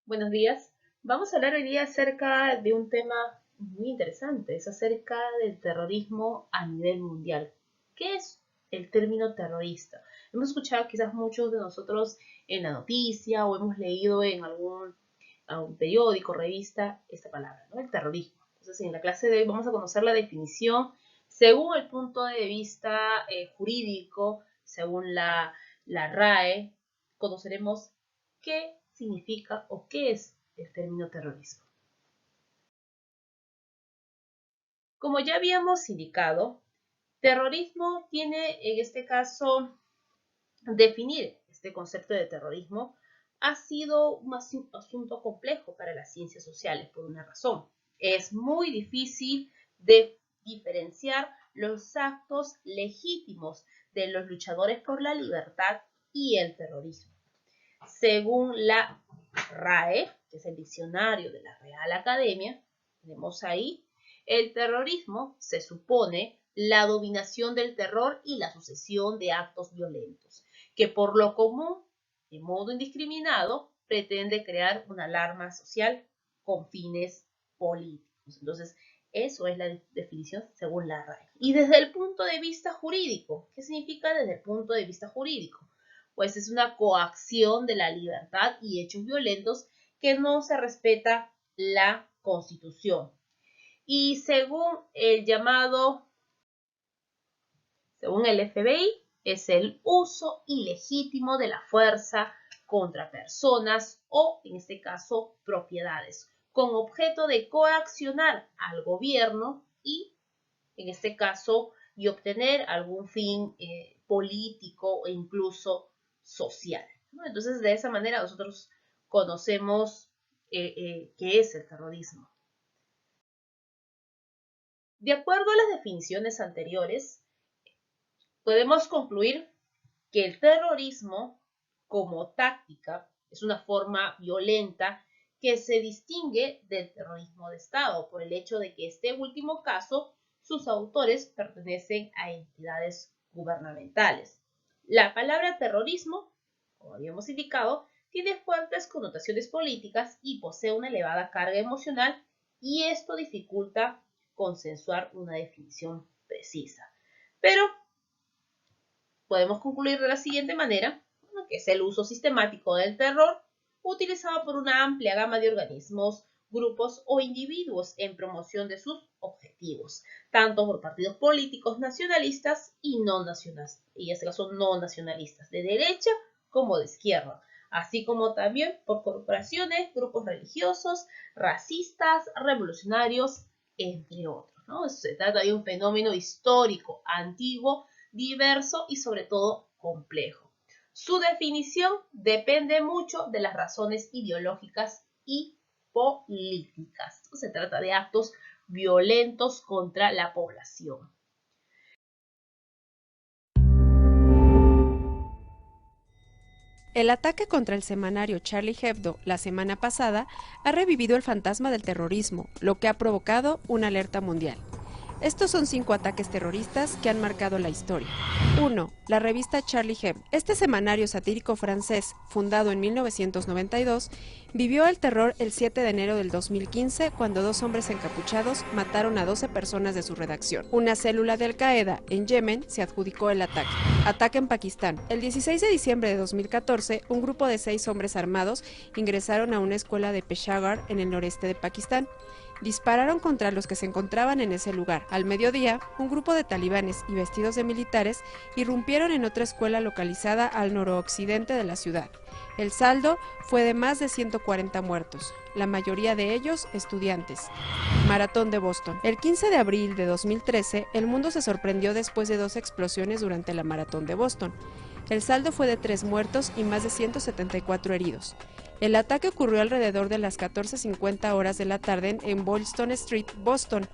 Buenos días. Vamos a hablar hoy día acerca de un tema muy interesante, es acerca del terrorismo a nivel mundial. ¿Qué es el término terrorista? Hemos escuchado quizás muchos de nosotros en la noticia o hemos leído en algún periódico, revista, esta palabra, ¿no? El terrorismo. Entonces, en la clase de hoy vamos a conocer la definición según el punto de vista jurídico, según la RAE, conoceremos qué significa o qué es el término terrorismo. Como ya habíamos indicado, terrorismo tiene en este caso definir este concepto de terrorismo ha sido un asunto complejo para las ciencias sociales por una razón. Es muy difícil de diferenciar los actos legítimos de los luchadores por la libertad y el terrorismo. Según la RAE, que es el diccionario de la Real Academia, tenemos ahí, el terrorismo se supone la dominación del terror y la sucesión de actos violentos, que por lo común, de modo indiscriminado, pretende crear una alarma social con fines políticos. Entonces, eso es la definición según la RAE. Y desde el punto de vista jurídico, ¿qué significa desde el punto de vista jurídico? Pues es una coacción de la libertad y hechos violentos que no se respeta la Constitución. Y según el FBI, es el uso ilegítimo de la fuerza contra personas o, en este caso, propiedades, con objeto de coaccionar al gobierno y, en este caso, y obtener algún fin político e incluso social, ¿no? Entonces, de esa manera nosotros conocemos qué es el terrorismo. De acuerdo a las definiciones anteriores, podemos concluir que el terrorismo como táctica es una forma violenta que se distingue del terrorismo de Estado por el hecho de que este último caso sus autores pertenecen a entidades gubernamentales. La palabra terrorismo, como habíamos indicado, tiene fuertes connotaciones políticas y posee una elevada carga emocional y esto dificulta consensuar una definición precisa. Pero podemos concluir de la siguiente manera, que es el uso sistemático del terror utilizado por una amplia gama de organismos, grupos o individuos en promoción de sus objetivos, tanto por partidos políticos nacionalistas y no nacionalistas, y en este caso no nacionalistas, de derecha como de izquierda, así como también por corporaciones, grupos religiosos, racistas, revolucionarios, entre otros, ¿no? Se trata de un fenómeno histórico, antiguo, diverso y sobre todo complejo. Su definición depende mucho de las razones ideológicas y políticas. Se trata de actos violentos contra la población. El ataque contra el semanario Charlie Hebdo la semana pasada ha revivido el fantasma del terrorismo, lo que ha provocado una alerta mundial. Estos son 5 ataques terroristas que han marcado la historia. 1. La revista Charlie Hebdo. Este semanario satírico francés, fundado en 1992, vivió el terror el 7 de enero del 2015 cuando 2 hombres encapuchados mataron a 12 personas de su redacción. Una célula de Al-Qaeda en Yemen se adjudicó el ataque. Ataque en Pakistán. El 16 de diciembre de 2014, un grupo de 6 hombres armados ingresaron a una escuela de Peshawar en el noreste de Pakistán. Dispararon contra los que se encontraban en ese lugar. Al mediodía, un grupo de talibanes y vestidos de militares irrumpieron en otra escuela localizada al noroccidente de la ciudad. El saldo fue de más de 140 muertos, la mayoría de ellos estudiantes. Maratón de Boston. El 15 de abril de 2013, el mundo se sorprendió después de 2 explosiones durante la Maratón de Boston. El saldo fue de 3 muertos y más de 174 heridos. El ataque ocurrió alrededor de las 14:50 horas de la tarde en Boylston Street, Boston,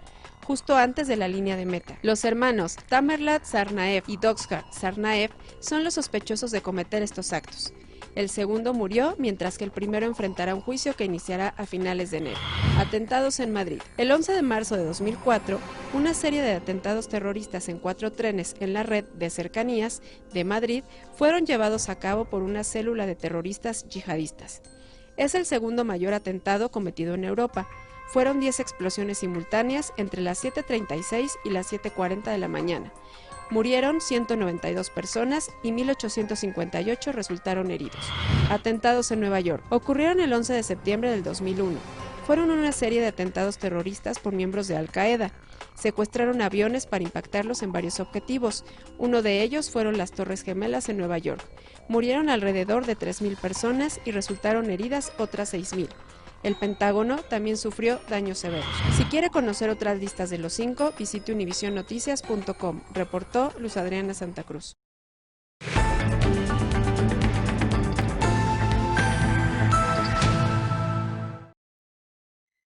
justo antes de la línea de meta. Los hermanos Tamerlane Tsarnaev y Doxhar Tsarnaev son los sospechosos de cometer estos actos. El segundo murió, mientras que el primero enfrentará un juicio que iniciará a finales de enero. Atentados en Madrid. El 11 de marzo de 2004, una serie de atentados terroristas en 4 trenes en la red de cercanías de Madrid fueron llevados a cabo por una célula de terroristas yihadistas. Es el segundo mayor atentado cometido en Europa. Fueron 10 explosiones simultáneas entre las 7:36 y las 7:40 de la mañana. Murieron 192 personas y 1.858 resultaron heridos. Atentados en Nueva York. Ocurrieron el 11 de septiembre del 2001. Fueron una serie de atentados terroristas por miembros de Al-Qaeda. Secuestraron aviones para impactarlos en varios objetivos. Uno de ellos fueron las Torres Gemelas en Nueva York. Murieron alrededor de 3.000 personas y resultaron heridas otras 6.000. El Pentágono también sufrió daños severos. Si quiere conocer otras listas de los 5, visite univisionnoticias.com, reportó Luz Adriana Santa Cruz.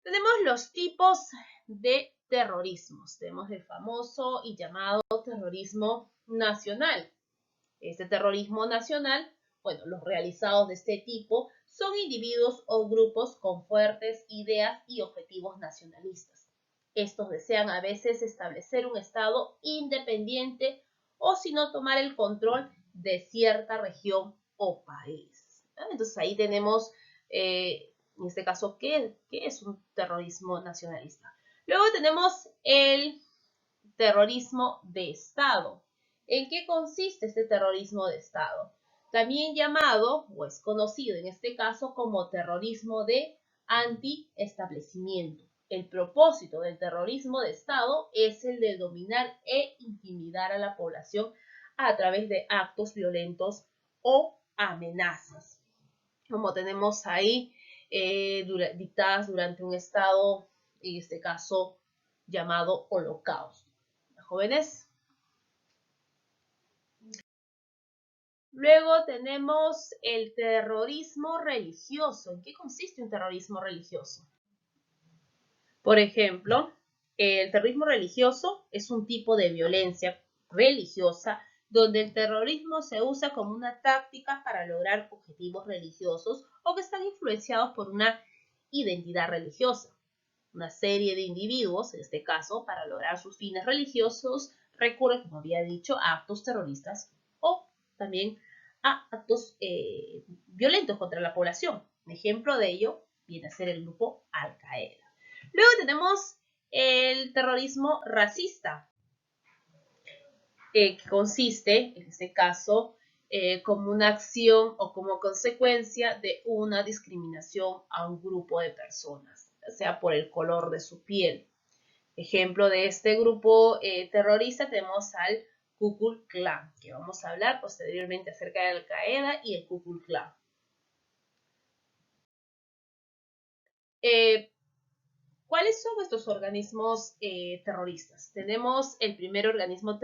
Tenemos los tipos de terrorismos. Tenemos el famoso y llamado terrorismo nacional. Este terrorismo nacional, bueno, los realizados de este tipo son individuos o grupos con fuertes ideas y objetivos nacionalistas. Estos desean a veces establecer un estado independiente o si no tomar el control de cierta región o país. Entonces ahí tenemos, en este caso, ¿qué es un terrorismo nacionalista? Luego tenemos el terrorismo de Estado. ¿En qué consiste este terrorismo de Estado? También llamado, o es conocido en este caso, como terrorismo de anti-establecimiento. El propósito del terrorismo de Estado es el de dominar e intimidar a la población a través de actos violentos o amenazas. Como tenemos ahí, dictadas durante un Estado, en este caso llamado Holocausto. Jóvenes. Luego tenemos el terrorismo religioso. ¿En qué consiste un terrorismo religioso? Por ejemplo, el terrorismo religioso es un tipo de violencia religiosa donde el terrorismo se usa como una táctica para lograr objetivos religiosos o que están influenciados por una identidad religiosa. Una serie de individuos, en este caso, para lograr sus fines religiosos, recurren, como había dicho, a actos terroristas o también a actos violentos contra la población. Un ejemplo de ello viene a ser el grupo Al-Qaeda. Luego tenemos el terrorismo racista, que consiste, en este caso, como una acción o como consecuencia de una discriminación a un grupo de personas, ya sea por el color de su piel. Ejemplo de este grupo terrorista tenemos al Ku Klux Klan, que vamos a hablar posteriormente acerca de Al-Qaeda y el Ku Klux Klan. ¿Cuáles son estos organismos terroristas? Tenemos el primer organismo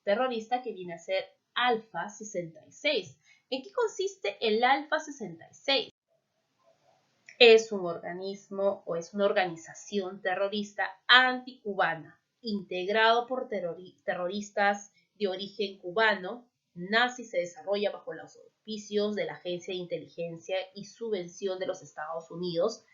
terrorista que viene a ser Alfa 66. ¿En qué consiste el Alfa 66? Es un organismo o es una organización terrorista anticubana, integrado por terroristas de origen cubano. Nace y se desarrolla bajo los auspicios de la Agencia de Inteligencia y Subvención de los Estados Unidos,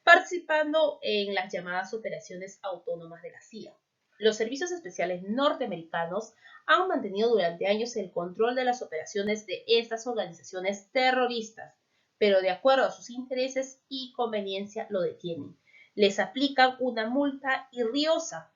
participando en las llamadas operaciones autónomas de la CIA. Los servicios especiales norteamericanos han mantenido durante años el control de las operaciones de estas organizaciones terroristas, pero de acuerdo a sus intereses y conveniencia lo detienen. Les aplican una multa irrisoria,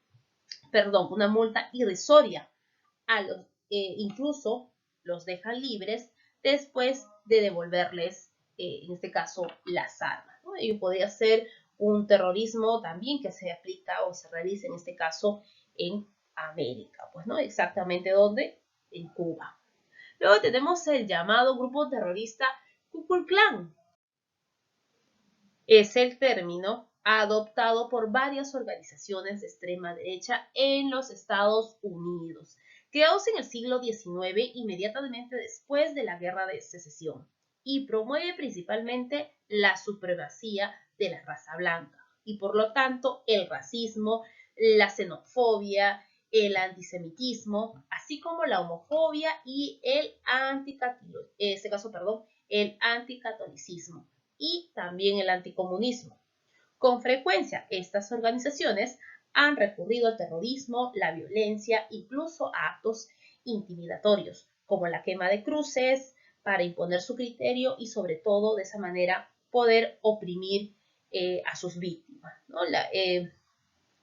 incluso los dejan libres después de devolverles, en este caso, las armas, ¿no? Y podría ser un terrorismo también que se aplica o se realiza en este caso en América, pues, ¿no? Exactamente ¿dónde? En Cuba. Luego tenemos el llamado grupo terrorista Ku Klux Klan. Es el término adoptado por varias organizaciones de extrema derecha en los Estados Unidos, creados en el siglo XIX, inmediatamente después de la Guerra de Secesión, y promueve principalmente la supremacía de la raza blanca, y por lo tanto el racismo, la xenofobia, el antisemitismo, así como la homofobia y el anticatolicismo y también el anticomunismo. Con frecuencia, estas organizaciones han recurrido al terrorismo, la violencia, incluso a actos intimidatorios, como la quema de cruces, para imponer su criterio y sobre todo de esa manera poder oprimir a sus víctimas, ¿no? En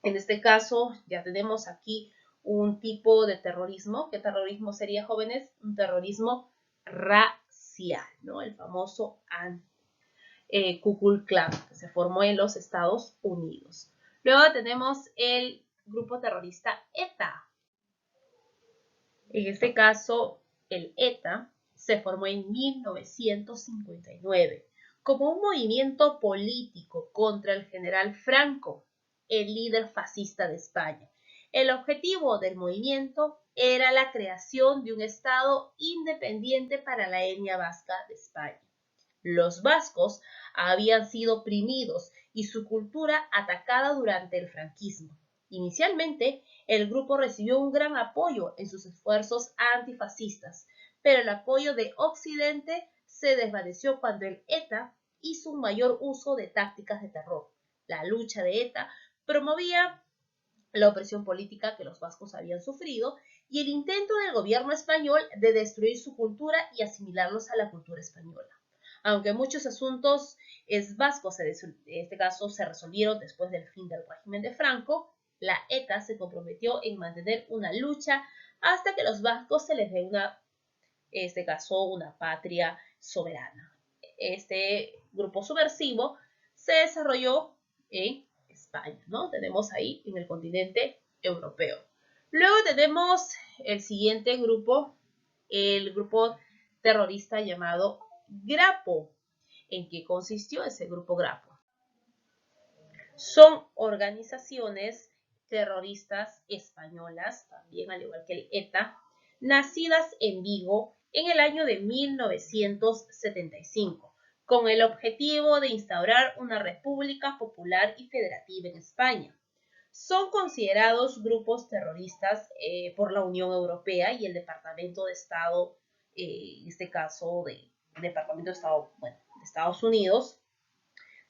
este caso ya tenemos aquí un tipo de terrorismo. ¿Qué terrorismo sería, jóvenes? Un terrorismo racial, ¿no? El famoso Ku Klux Klan, que se formó en los Estados Unidos. Luego tenemos el grupo terrorista ETA. En este caso, el ETA se formó en 1959 como un movimiento político contra el general Franco, el líder fascista de España. El objetivo del movimiento era la creación de un Estado independiente para la etnia vasca de España. Los vascos habían sido oprimidos y su cultura atacada durante el franquismo. Inicialmente, el grupo recibió un gran apoyo en sus esfuerzos antifascistas, pero el apoyo de Occidente se desvaneció cuando el ETA hizo un mayor uso de tácticas de terror. La lucha de ETA promovía la opresión política que los vascos habían sufrido y el intento del gobierno español de destruir su cultura y asimilarlos a la cultura española. Aunque muchos asuntos vascos en este caso se resolvieron después del fin del régimen de Franco, la ETA se comprometió en mantener una lucha hasta que los vascos se les dé una patria soberana. Este grupo subversivo se desarrolló en España, ¿no? Tenemos ahí en el continente europeo. Luego tenemos el siguiente grupo, el grupo terrorista llamado Grapo. ¿En qué consistió ese grupo Grapo? Son organizaciones terroristas españolas, también al igual que el ETA, nacidas en Vigo en el año de 1975, con el objetivo de instaurar una república popular y federativa en España. Son considerados grupos terroristas por la Unión Europea y el Departamento de Estado, en este caso del Departamento de Estado, de Estados Unidos.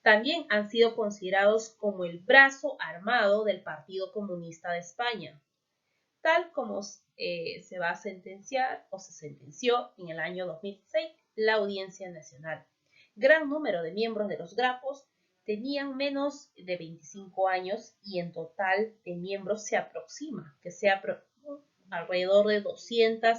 También han sido considerados como el brazo armado del Partido Comunista de España, tal como se va a sentenciar o se sentenció en el año 2006 la Audiencia Nacional. Gran número de miembros de los Grapos tenían menos de 25 años y en total de miembros se aproxima que sea alrededor de 200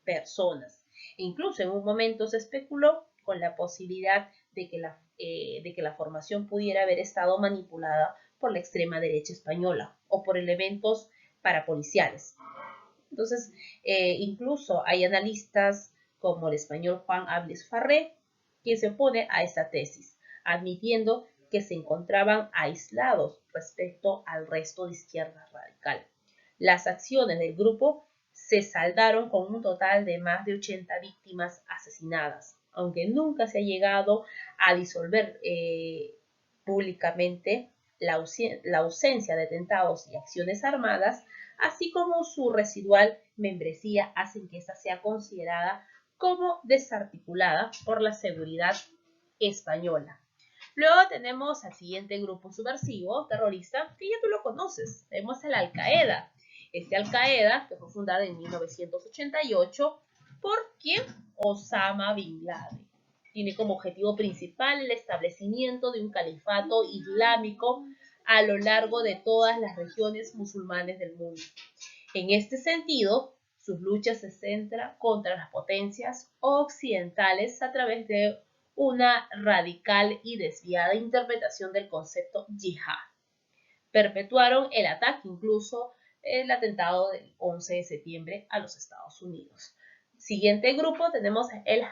personas. E incluso en un momento se especuló con la posibilidad de que la formación pudiera haber estado manipulada por la extrema derecha española o por elementos parapoliciales. Entonces, incluso hay analistas como el español Juan Ables Farré, quien se opone a esta tesis, admitiendo que se encontraban aislados respecto al resto de izquierda radical. Las acciones del grupo se saldaron con un total de más de 80 víctimas asesinadas, aunque nunca se ha llegado a disolver públicamente la ausencia de atentados y acciones armadas, así como su residual membresía, hacen que ésta sea considerada como desarticulada por la seguridad española. Luego tenemos al siguiente grupo subversivo terrorista, que ya tú lo conoces. Tenemos el Al-Qaeda. Al-Qaeda, que fue fundada en 1988 por ¿quién? Osama Bin Laden. Tiene como objetivo principal el establecimiento de un califato islámico a lo largo de todas las regiones musulmanes del mundo. En este sentido, sus luchas se centran contra las potencias occidentales a través de una radical y desviada interpretación del concepto yihad. Perpetuaron el ataque, incluso el atentado del 11 de septiembre a los Estados Unidos. Siguiente grupo tenemos el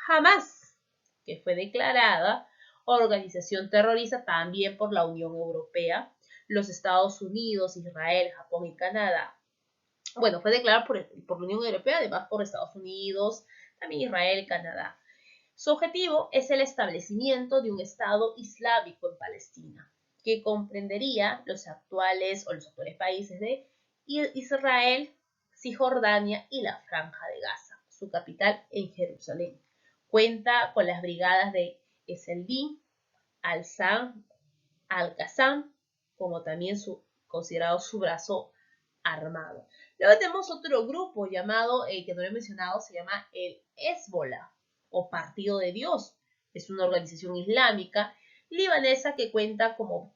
Hamas, que fue declarada organización terrorista también por la Unión Europea, los Estados Unidos, Israel, Japón y Canadá. Bueno, fue declarada por la Unión Europea, además por Estados Unidos, también Israel y Canadá. Su objetivo es el establecimiento de un Estado islámico en Palestina, que comprendería los actuales países de Israel, Cisjordania y la Franja de Gaza, su capital en Jerusalén. Cuenta con las brigadas de Eseldin, Al-Qassam, como también considerado su brazo armado. Luego tenemos otro grupo llamado, que no lo he mencionado, se llama el Hezbollah o Partido de Dios, Es una organización islámica libanesa que cuenta con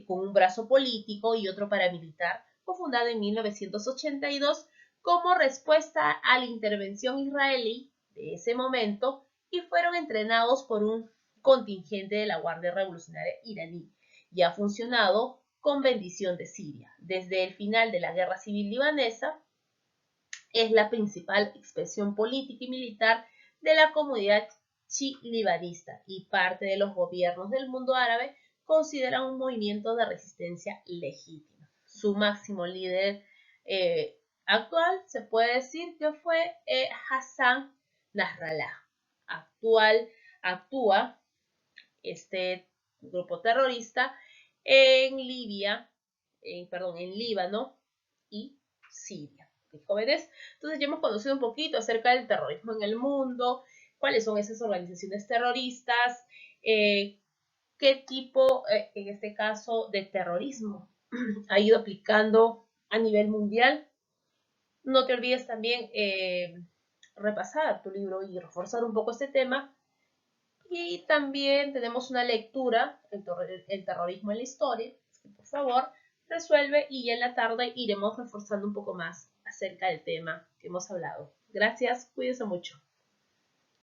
un brazo político y otro paramilitar, fundada en 1982 como respuesta a la intervención israelí de ese momento, y fueron entrenados por un contingente de la Guardia Revolucionaria iraní y ha funcionado con bendición de Siria. Desde el final de la Guerra Civil Libanesa es la principal expresión política y militar de la comunidad chi-libanista, y parte de los gobiernos del mundo árabe consideran un movimiento de resistencia legítimo. Su máximo líder actual se puede decir que fue Hassan Nasrallah. Actúa este grupo terrorista en en Líbano y Siria. Jóvenes, entonces ya hemos conocido un poquito acerca del terrorismo en el mundo, cuáles son esas organizaciones terroristas, qué tipo, en este caso, de terrorismo ha ido aplicando a nivel mundial. No te olvides también repasar tu libro y reforzar un poco este tema. Y también tenemos una lectura, el terrorismo en la historia, que por favor resuelve, y en la tarde iremos reforzando un poco más acerca del tema que hemos hablado. Gracias, cuídense mucho.